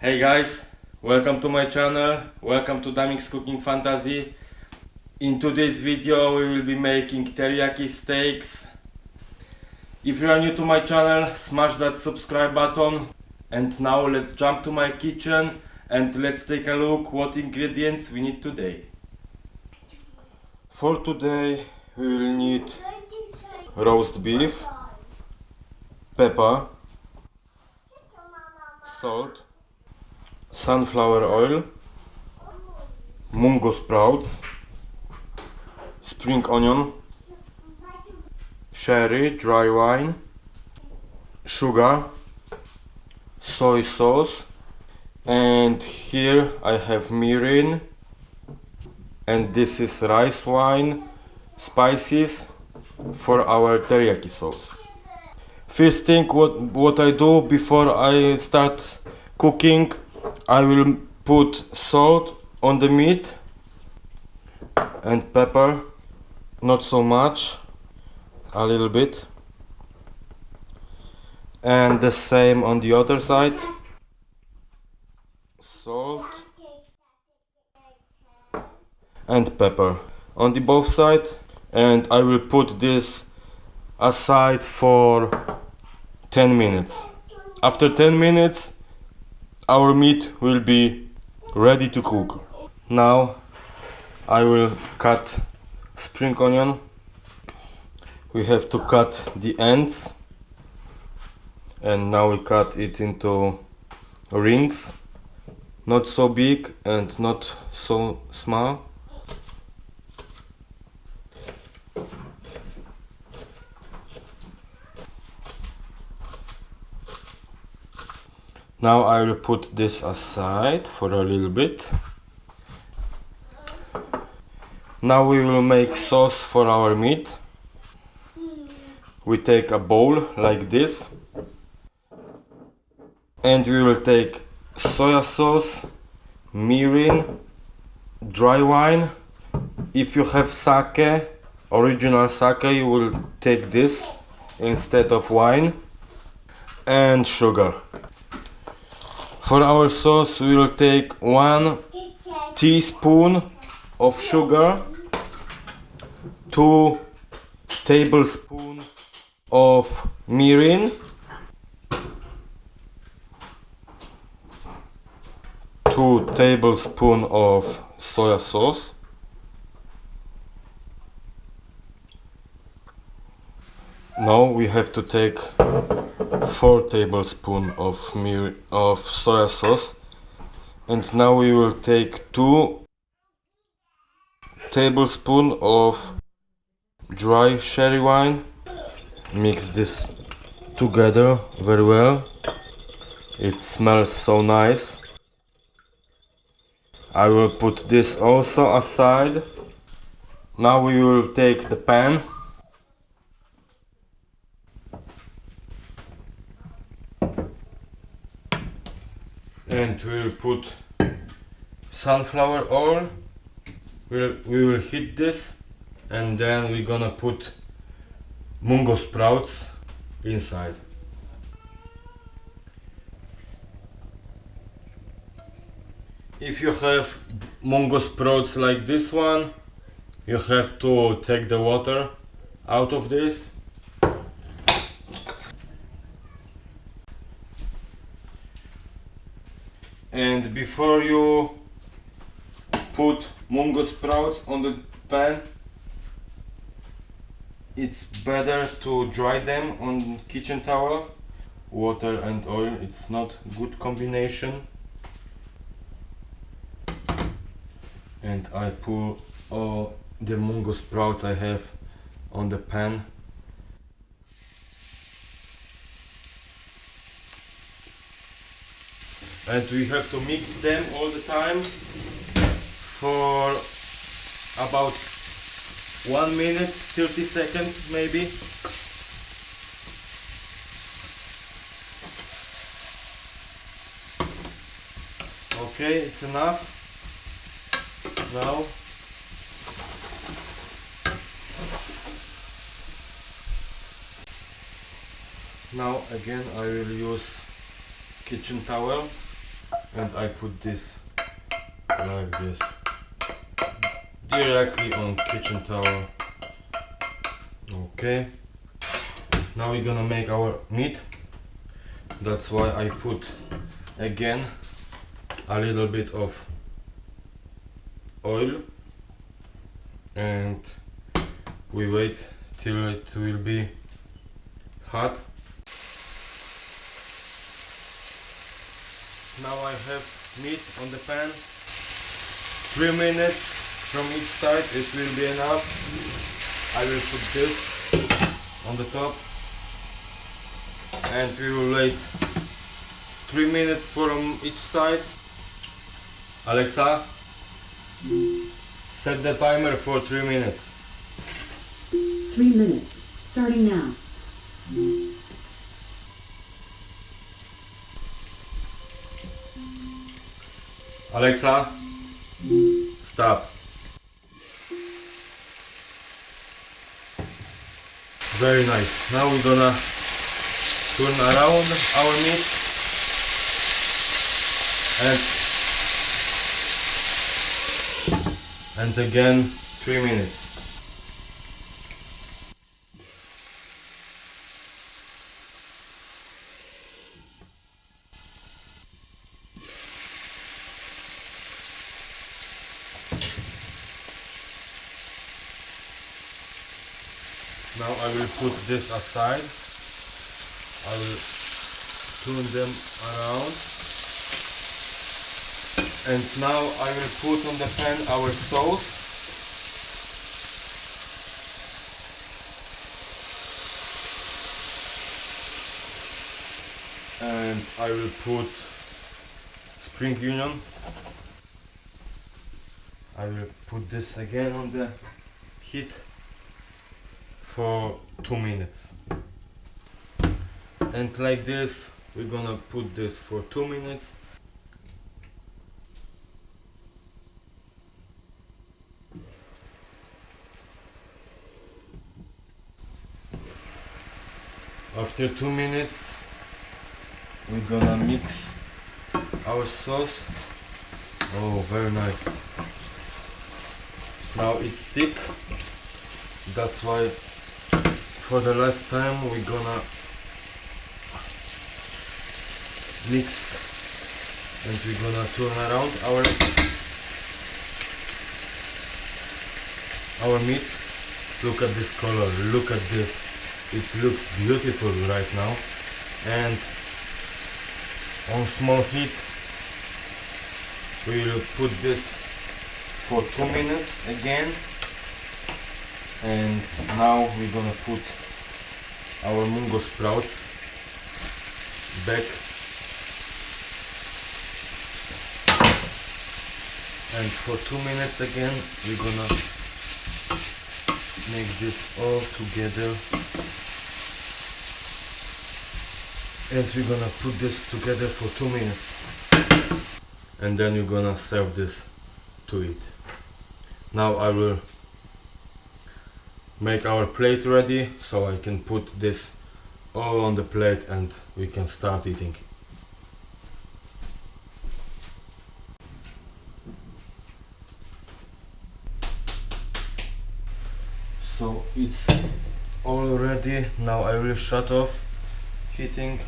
Hey guys, welcome to my channel, welcome to DamiX Cooking Fantasy. In today's video we will be making teriyaki steaks. If you are new to my channel, smash that subscribe button. And now let's jump to my kitchen and let's take a look what ingredients we need today. For today we will need roast beef, pepper, salt, sunflower oil, Mungo Sprouts, spring onion, sherry, dry wine, sugar, soy sauce, and here I have mirin, and this is rice wine, spices for our teriyaki sauce. First thing what I do before I start cooking, I will put salt on the meat and pepper, not so much, a little bit, and the same on the other side, salt and pepper on the both sides, and I will put this aside for 10 minutes. After 10 minutes our meat will be ready to cook. Now I will cut spring onion. We have to cut the ends, and now we cut it into rings, not so big and not so small. Now I will put this aside for a little bit. Now we will make sauce for our meat. We take a bowl like this, and we will take soy sauce, mirin, dry wine. If you have sake, original sake, you will take this instead of wine, and sugar. For our sauce we will take 1 teaspoon of sugar, 2 tablespoons of mirin, 2 tablespoons of soy sauce, now we have to take 4 tablespoons of soy sauce, and now we will take 2 tablespoons of dry sherry wine. Mix this together very well. It smells so nice. I will put this also aside. Now we will take the pan and we will put sunflower oil. We will heat this, and then we're gonna put Mungo Sprouts inside. If you have Mungo Sprouts like this one, you have to take the water out of this. And before you put Mungo Sprouts on the pan, it's better to dry them on kitchen towel. Water and oil, it's not good combination. And I put all the Mungo Sprouts I have on the pan. And we have to mix them all the time for about 1 minute, 30 seconds maybe. Okay, it's enough. Now again I will use kitchen towel and I put this like this directly on kitchen towel. Okay, now we're gonna make our meat. That's why I put again a little bit of oil, and we wait till it will be hot. Now I have meat on the pan. 3 minutes from each side, it will be enough. I will put this on the top and we will wait 3 minutes from each side. Alexa, set the timer for 3 minutes. 3 minutes, starting now. Alexa, stop. Very nice. Now we're gonna turn around our meat and again 3 minutes. Now I will put this aside. I will turn them around. And now I will put on the pan our sauce. And I will put spring onion. I will put this again on the heat for 2 minutes, and like this we're gonna put this for 2 minutes. After 2 minutes we're gonna mix our sauce. Oh, very nice. Now it's thick, that's why for the last time we're gonna mix and we're gonna turn around our meat. Look at this color, look at this. It looks beautiful right now. And on small heat we will put this for 2 minutes again. And now we're gonna put our Mungo Sprouts back, and for 2 minutes again we're gonna make this all together, and we're gonna put this together for 2 minutes, and then you're gonna serve this to it. Now I will make our plate ready so I can put this all on the plate and we can start eating. So it's all ready. Now I will shut off heating.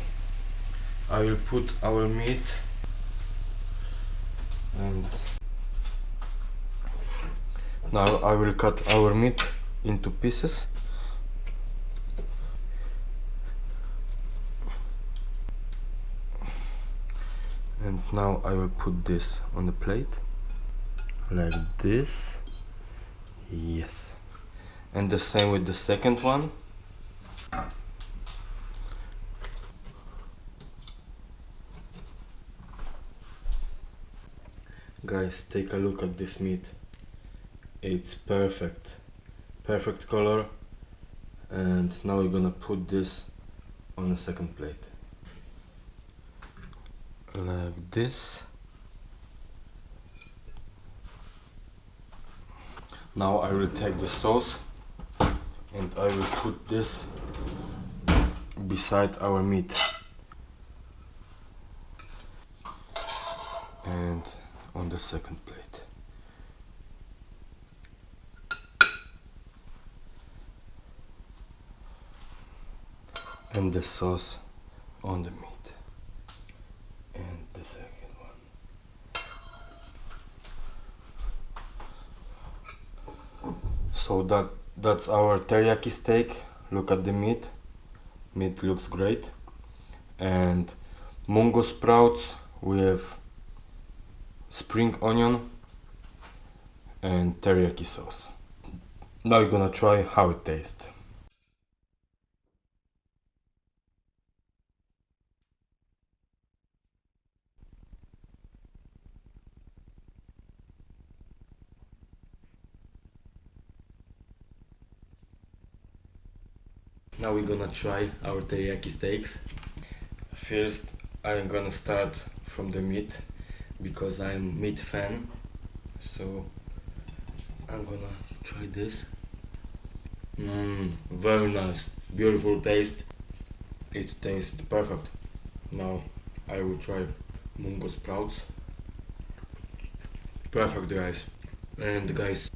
I will put our meat and now I will cut our meat into pieces. And now I will put this on the plate like this. Yes, and the same with the second one. Guys, take a look at this meat. It's perfect color. And now we're gonna put this on a second plate like this. Now I will take the sauce and I will put this beside our meat. on the second plate. And the sauce on the meat. And the second one. So that's our teriyaki steak. Look at the meat. Meat looks great. And Mungo Sprouts with spring onion and teriyaki sauce. Now we're gonna try how it tastes. Now we're gonna try our teriyaki steaks. First, I'm gonna start from the meat because I'm meat fan. So I'm gonna try this. Very nice, beautiful taste. It tastes perfect. Now I will try Mungo Sprouts. Perfect, guys. And guys,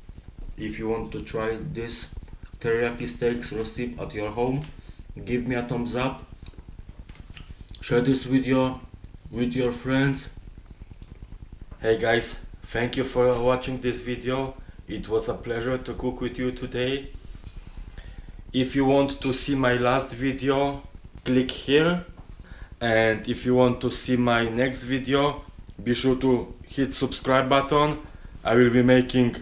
if you want to try this teriyaki steaks recipe at your home, give me a thumbs up, share this video with your friends. Hey guys, thank you for watching this video. It was a pleasure to cook with you today. If you want to see my last video, click here, and if you want to see my next video, be sure to hit subscribe button. I will be making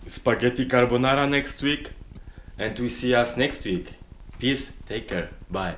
spaghetti carbonara next week. And we see us next week. Peace, take care, bye.